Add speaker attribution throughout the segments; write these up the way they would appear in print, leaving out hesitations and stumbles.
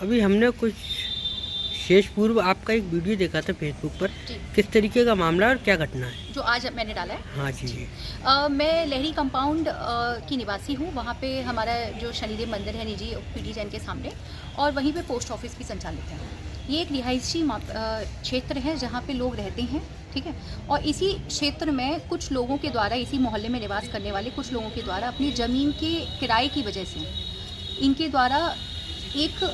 Speaker 1: अभी हमने कुछ शेष पूर्व आपका एक वीडियो देखा था फेसबुक पर, किस तरीके का मामला और क्या घटना है
Speaker 2: जो आज मैंने डाला है।
Speaker 1: हाँ जी जी।
Speaker 2: मैं लहरी कंपाउंड की निवासी हूँ। वहाँ पे हमारा जो शनिदेव मंदिर है निजी पीटी जैन के सामने, और वहीं पे पोस्ट ऑफिस भी संचालित है। ये एक रिहायशी क्षेत्र है जहाँ पे लोग रहते हैं, ठीक है। और इसी क्षेत्र में कुछ लोगों के द्वारा, इसी मोहल्ले में निवास करने वाले कुछ लोगों के द्वारा अपनी ज़मीन के किराए की वजह से इनके द्वारा एक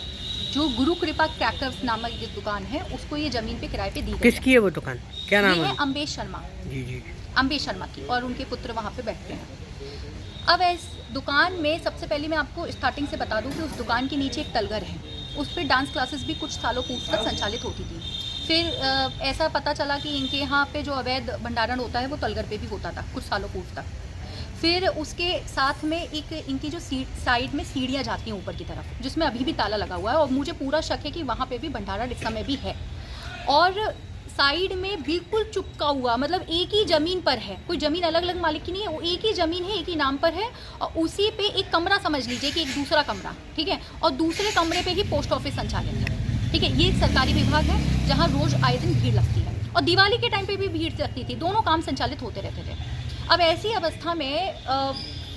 Speaker 2: जो गुरु कृपा क्रैकर्स नामक जो दुकान है उसको ये ज़मीन पे किराए पे दी गई।
Speaker 1: किसकी है वो दुकान, क्या नाम है?
Speaker 2: अम्बेश शर्मा।
Speaker 1: जी जी।
Speaker 2: अम्बेश शर्मा की, और उनके पुत्र वहाँ पे बैठते हैं। अब इस दुकान में सबसे पहले मैं आपको स्टार्टिंग से बता दूं कि उस दुकान के नीचे एक तलघर है, उस पर डांस क्लासेस भी कुछ सालों पूर्व तक संचालित होती थी। फिर ऐसा पता चला कि इनके यहाँ पे जो अवैध भंडारण होता है वो तलघर पे भी होता था कुछ सालों पूर्व तक। फिर उसके साथ में एक इनकी जो साइड में सीढ़ियाँ जाती हैं ऊपर की तरफ, जिसमें अभी भी ताला लगा हुआ है, और मुझे पूरा शक है कि वहाँ पे भी भंडारण इस समय भी है। और साइड में बिल्कुल चुपका हुआ, मतलब एक ही ज़मीन पर है, कोई ज़मीन अलग अलग मालिक की नहीं है, वो एक ही ज़मीन है, एक ही नाम पर है। और उसी पे एक कमरा समझ लीजिए कि एक दूसरा कमरा, ठीक है, और दूसरे कमरे पे ही पोस्ट ऑफिस संचालित है, ठीक है। ये एक सरकारी विभाग है जहाँ रोज़ आए दिन भीड़ लगती है, और दिवाली के टाइम पे भी भीड़ लगती थी। दोनों काम संचालित होते रहते थे। अब ऐसी अवस्था में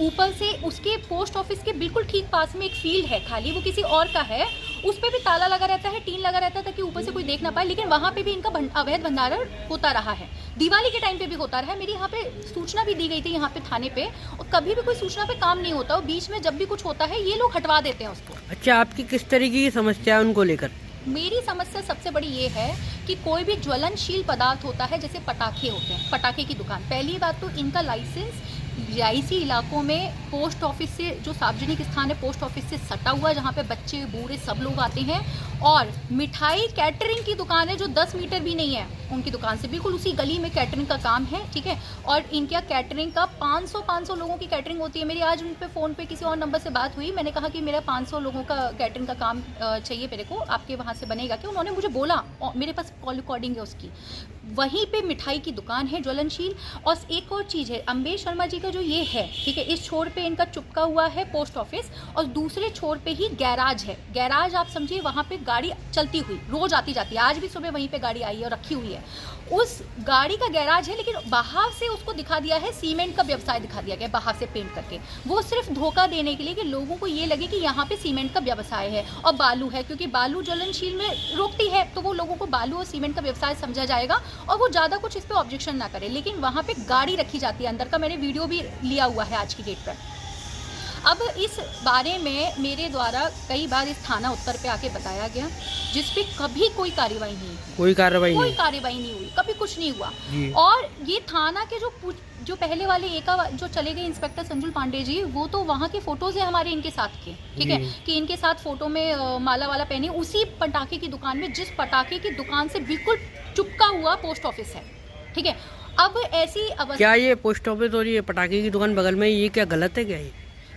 Speaker 2: ऊपर से उसके पोस्ट ऑफिस के बिल्कुल ठीक पास में एक फील्ड है खाली, वो किसी और का है, उस पर भी ताला लगा रहता है, टीन लगा रहता है ताकि ऊपर से कोई देख ना पाए। लेकिन वहाँ पे भी इनका अवैध भंडारण होता रहा है, दिवाली के टाइम पे भी होता रहा है। मेरी यहाँ पे सूचना भी दी गई थी यहाँ पे थाने पे, और कभी भी कोई सूचना पे काम नहीं होता, और बीच में जब भी कुछ होता है ये लोग हटवा देते हैं उसको।
Speaker 1: अच्छा, आपकी किस तरीके की समस्या है उनको लेकर?
Speaker 2: मेरी समस्या सबसे बड़ी ये है कि कोई भी ज्वलनशील पदार्थ होता है, जैसे पटाखे होते हैं, पटाखे की दुकान, पहली बात तो इनका लाइसेंस रिहायशी इलाकों में पोस्ट ऑफिस से, जो सार्वजनिक स्थान है पोस्ट ऑफिस से सटा हुआ है, जहाँ पे बच्चे बूढ़े सब लोग आते हैं। और मिठाई कैटरिंग की दुकान है जो 10 मीटर भी नहीं है उनकी दुकान से, बिल्कुल उसी गली में कैटरिंग का काम है, ठीक है। और इनके यहाँ कैटरिंग का 500 लोगों की कैटरिंग होती है। मेरी आज उन पे फ़ोन पे किसी और नंबर से बात हुई, मैंने कहा कि मेरा 500 लोगों का कैटरिंग का काम चाहिए मेरे को, आपके वहाँ से बनेगा क्या? उन्होंने मुझे बोला, मेरे पास कॉल रिकॉर्डिंग है उसकी। वहीं पे मिठाई की दुकान है ज्वलनशील। और एक और चीज़ है, अम्बेश शर्मा जी का जो ये है, ठीक है, इस छोर पे इनका चुपका हुआ है पोस्ट ऑफिस, और दूसरे छोर पे ही गैराज है। गैराज आप समझिए, वहाँ पे गाड़ी चलती हुई रोज आती जाती है, आज भी सुबह वहीं पे गाड़ी आई है और रखी हुई है। उस गाड़ी का गैराज है, लेकिन बाहर से उसको दिखा दिया है, सीमेंट का व्यवसाय दिखा दिया गया बाहर से पेंट करके, वो सिर्फ धोखा देने के लिए कि लोगों को ये लगे कि यहाँ पे सीमेंट का व्यवसाय है और बालू है, क्योंकि बालू ज्वलनशील में रोकती है, तो वो लोगों को बालू और सीमेंट का व्यवसाय समझा जाएगा और वो ज़्यादा कुछ इस पर ऑब्जेक्शन ना करे। लेकिन वहाँ पे गाड़ी रखी जाती है अंदर का, मैंने वीडियो भी लिया हुआ है आज की डेट पर। अब इस बारे में मेरे द्वारा कई बार इस थाना उत्तर पे आके बताया गया, जिस पे कभी कोई कार्रवाई नहीं हुई, कोई कार्रवाई नहीं हुई, कभी कुछ नहीं हुआ। और ये थाना के जो पहले वाले जो चले गए इंस्पेक्टर संजुल पांडे जी, वो तो वहाँ के फोटोज है हमारे इनके साथ के, ठीक है, कि इनके साथ फोटो में माला वाला पहने उसी पटाखे की दुकान में, जिस पटाखे की दुकान से बिल्कुल चुपका हुआ पोस्ट ऑफिस है, ठीक है। अब ऐसी अवस्था,
Speaker 1: क्या ये पोस्ट ऑफिस और ये पटाखे की दुकान बगल में, ये क्या गलत है क्या?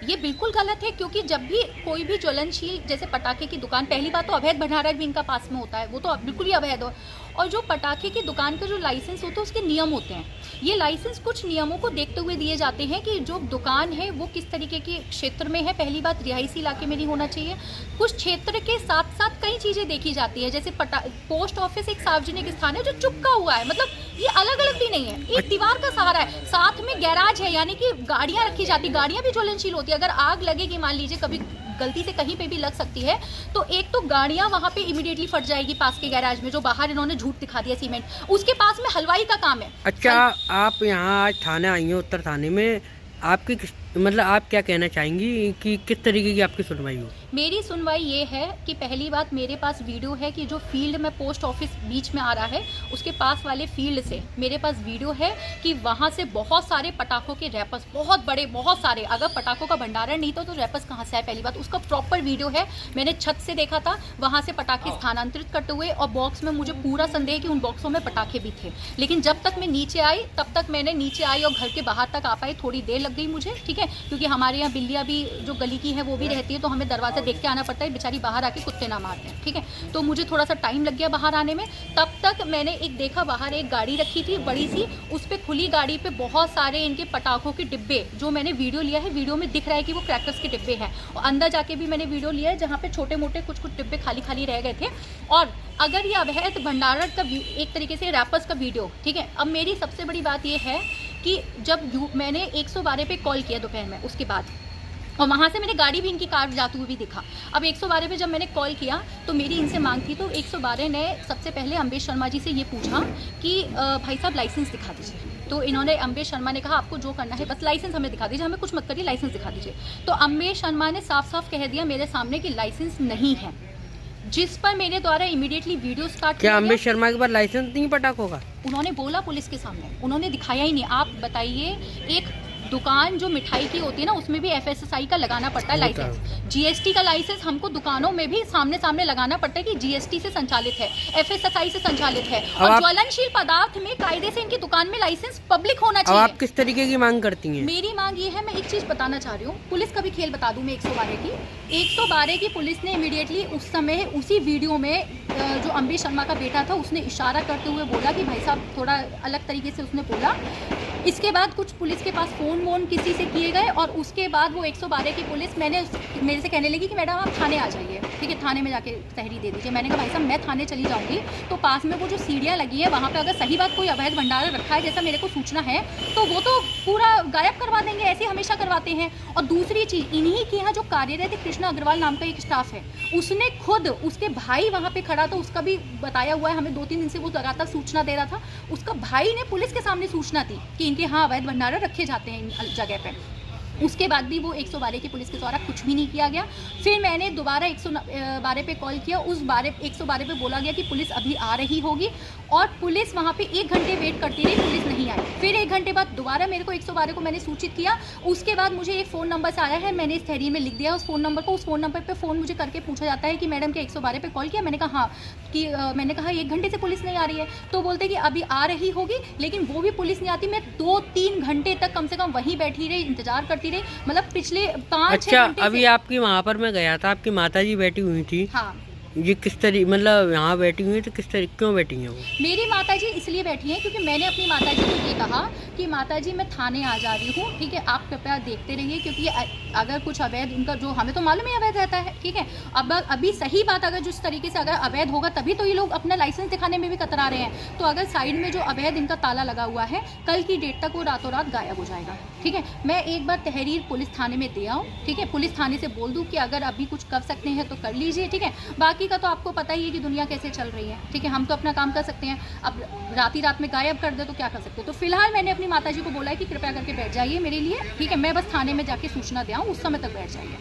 Speaker 2: ये बिल्कुल गलत है, क्योंकि जब भी कोई भी ज्वलनशील जैसे पटाखे की दुकान, पहली बात तो अवैध भंडारण भी इनका पास में होता है, वो तो बिल्कुल ही अवैध हो। और जो पटाखे की दुकान का जो लाइसेंस होता है उसके नियम होते हैं, ये लाइसेंस कुछ नियमों को देखते हुए दिए जाते हैं कि जो दुकान है वो किस तरीके के क्षेत्र में है। पहली बात, रिहायशी इलाके में नहीं होना चाहिए। कुछ क्षेत्र के साथ साथ कई चीज़ें देखी जाती है, जैसे पोस्ट ऑफिस एक सार्वजनिक स्थान है जो चुपका हुआ है, मतलब ये अलग अलग भी नहीं है, एक दीवार का सहारा है, साथ में गैराज है, यानी कि गाड़ियाँ रखी जाती, गाड़ियाँ भी ज्वलनशील होती है। अगर आग लगेगी, मान लीजिए कभी गलती से कहीं पे भी लग सकती है, तो एक तो गाड़ियां वहां पे इमीडिएटली फट जाएगी पास के गैराज में, जो बाहर इन्होंने झूठ दिखा दिया सीमेंट, उसके पास में हलवाई का काम है।
Speaker 1: अच्छा, आप यहाँ आज थाने आई हैं, उत्तर थाने में, आपकी मतलब आप क्या कहना चाहेंगी कि किस तरीके की आपकी सुनवाई हो?
Speaker 2: मेरी सुनवाई ये है कि पहली बात, मेरे पास वीडियो है कि जो फील्ड में पोस्ट ऑफिस बीच में आ रहा है उसके पास वाले फील्ड से मेरे पास वीडियो है कि वहाँ से बहुत सारे पटाखों के रैपर्स, बहुत बड़े, बहुत सारे, अगर पटाखों का भंडारण नहीं था तो रैपर्स कहाँ से आए, पहली बात उसका प्रॉपर वीडियो है, मैंने छत से देखा था, वहाँ से पटाखे स्थानांतरित करते हुए, और बॉक्स में मुझे पूरा संदेह कि उन बॉक्सों में पटाखे भी थे। लेकिन जब तक मैं नीचे आई, तब तक मैंने नीचे आई और घर के बाहर तक आ पाई, थोड़ी देर लग गई मुझे, ठीक है, क्योंकि हमारे यहाँ बिल्लियाँ भी जो गली की है वो भी रहती है, तो हमें दरवाजा देख के आना पड़ता है बेचारी बाहर आके कुत्ते ना मार दें, ठीक है। तो मुझे थोड़ा सा टाइम लग गया बाहर आने में। तब तक मैंने एक देखा, बाहर एक गाड़ी रखी थी बड़ी सी, उस पर खुली गाड़ी पे बहुत सारे इनके पटाखों के डिब्बे, जो मैंने वीडियो लिया है, वीडियो में दिख रहा है कि वो क्रैकर्स के डिब्बे हैं। और अंदर जाके भी मैंने वीडियो लिया है जहाँ पे छोटे मोटे कुछ कुछ डिब्बे खाली खाली रह गए थे। और अगर ये अवैध भंडारण का एक तरीके से रैपर्स का वीडियो, ठीक है। अब मेरी सबसे बड़ी बात ये है कि जब मैंने 112 पे कॉल किया दोपहर में, उसके बाद, और वहाँ से मैंने गाड़ी भी इनकी कार जाते हुए भी दिखा। अब 112 पे जब मैंने कॉल किया तो मेरी इनसे मांग थी, तो 112 ने सबसे पहले अम्बेश शर्मा जी से ये पूछा कि भाई साहब लाइसेंस दिखा दीजिए। तो इन्होंने, अम्बेश शर्मा ने कहा आपको जो करना है बस लाइसेंस हमें दिखा दीजिए, हमें कुछ मत करिए, लाइसेंस दिखा दीजिए। तो अम्बेश शर्मा ने साफ साफ कह दिया मेरे सामने कि लाइसेंस नहीं है, जिस पर मेरे द्वारा इमीडिएटली वीडियो स्टार्ट
Speaker 1: क्या अम्बेश शर्मा के पास लाइसेंस नहीं पटाखों का?
Speaker 2: उन्होंने बोला पुलिस के सामने, उन्होंने दिखाया ही नहीं। आप बताइए, एक दुकान जो मिठाई की होती है ना, उसमें भी FSSAI का लगाना पड़ता है लाइसेंस, GST का लाइसेंस हमको दुकानों में भी सामने सामने लगाना पड़ता है कि GST से संचालित है, FSSAI से संचालित है। और ज्वलनशील पदार्थ में कायदे से इनकी दुकान में लाइसेंस पब्लिक होना चाहिए।
Speaker 1: अब आप किस तरीके की मांग करती हैं?
Speaker 2: मेरी मांग ये है, मैं एक चीज बताना चाह रही हूँ, पुलिस का भी खेल बता दूं मैं। 112 की पुलिस ने इमीडिएटली उस समय उसी वीडियो में जो अम्बेश शर्मा का बेटा था, उसने इशारा करते हुए बोला कि भाई साहब, थोड़ा अलग तरीके से उसने बोला। इसके बाद कुछ पुलिस के पास फ़ोन वोन किसी से किए गए, और उसके बाद वो 112 की पुलिस मेरे से कहने लगी कि मैडम आप थाने आ जाइए, ठीक है, थाने में जाके तहरीर दे दीजिए। मैंने कहा भाई साहब मैं थाने चली जाऊँगी तो पास में वो जो सीढ़ियाँ लगी है वहाँ पे अगर सही बात कोई अवैध भंडारण रखा है जैसा मेरे को सूचना है, तो वो तो पूरा गायब करवा देंगे, ऐसे हमेशा करवाते हैं। और दूसरी चीज़, इन्हीं के यहाँ जो कार्यरत है कृष्णा अग्रवाल नाम का एक स्टाफ है, उसने खुद, उसके भाई वहाँ पे खड़ा था, उसका भी बताया हुआ है हमें, 2-3 दिन से वो लगातार सूचना दे रहा था। उसका भाई ने पुलिस के सामने सूचना दी कि इनके यहाँ अवैध भंडारण रखे जाते हैं इन जगह पे। उसके बाद भी वो 112 की पुलिस के द्वारा कुछ भी नहीं किया गया। फिर मैंने दोबारा 112 पे कॉल किया, उस 112 पे बोला गया कि पुलिस अभी आ रही होगी, और पुलिस वहाँ पे 1 घंटे वेट करती रही, पुलिस नहीं आई। फिर 1 घंटे बाद दोबारा मेरे को 112 को मैंने सूचित किया। उसके बाद मुझे एक फ़ोन नंबर से आया है, मैंने इस तहरीर में लिख दिया उस फ़ोन नंबर को। उस फ़ोन नंबर पर फ़ोन मुझे करके पूछा जाता है कि मैडम क्या 112 पे कॉल किया? मैंने कहा हाँ। कि मैंने कहा 1 घंटे से पुलिस नहीं आ रही है, तो बोलते कि अभी आ रही होगी, लेकिन वो भी पुलिस नहीं आती। मैं 2-3 घंटे तक कम से कम वहीं बैठी रही, इंतजार करती रही, मतलब पिछले 5-6 घंटे।
Speaker 1: अभी आपकी वहाँ पर मैं गया था, आपकी माताजी बैठी हुई थी।
Speaker 2: हाँ,
Speaker 1: ये किस तरीके, मतलब यहाँ बैठी हुई है तो किस तरीके, क्यों बैठी हैं वो?
Speaker 2: मेरी माताजी इसलिए बैठी हैं क्योंकि मैंने अपनी माताजी को ये कहा कि माताजी मैं थाने आ जा रही हूँ, ठीक है, आप कृपया देखते रहिए, क्योंकि अगर कुछ अवैध उनका, जो हमें तो मालूम है अवैध रहता है, ठीक है। अब अभी सही बात, अगर जिस तरीके से अगर अवैध होगा तभी तो ये लोग अपना लाइसेंस दिखाने में भी कतरा रहे हैं। तो अगर साइड में जो अवैध इनका ताला लगा हुआ है, कल की डेट तक वो रातों रात गायब हो जाएगा, ठीक है। मैं एक बार तहरीर पुलिस थाने में दे आऊँ, ठीक है, पुलिस थाने से बोल दूँ कि अगर अभी कुछ कर सकते हैं तो कर लीजिए, ठीक है। बाकी का तो आपको पता ही है कि दुनिया कैसे चल रही है, ठीक है, हम तो अपना काम कर सकते हैं। अब रात में गायब कर दे तो क्या कर सकते हैं। तो फिलहाल मैंने अपनी माताजी को बोला है कि कृपया करके बैठ जाइए मेरे लिए, ठीक है, मैं बस थाने में जाके सूचना दे आऊँ, उस समय तक बैठ जाइए।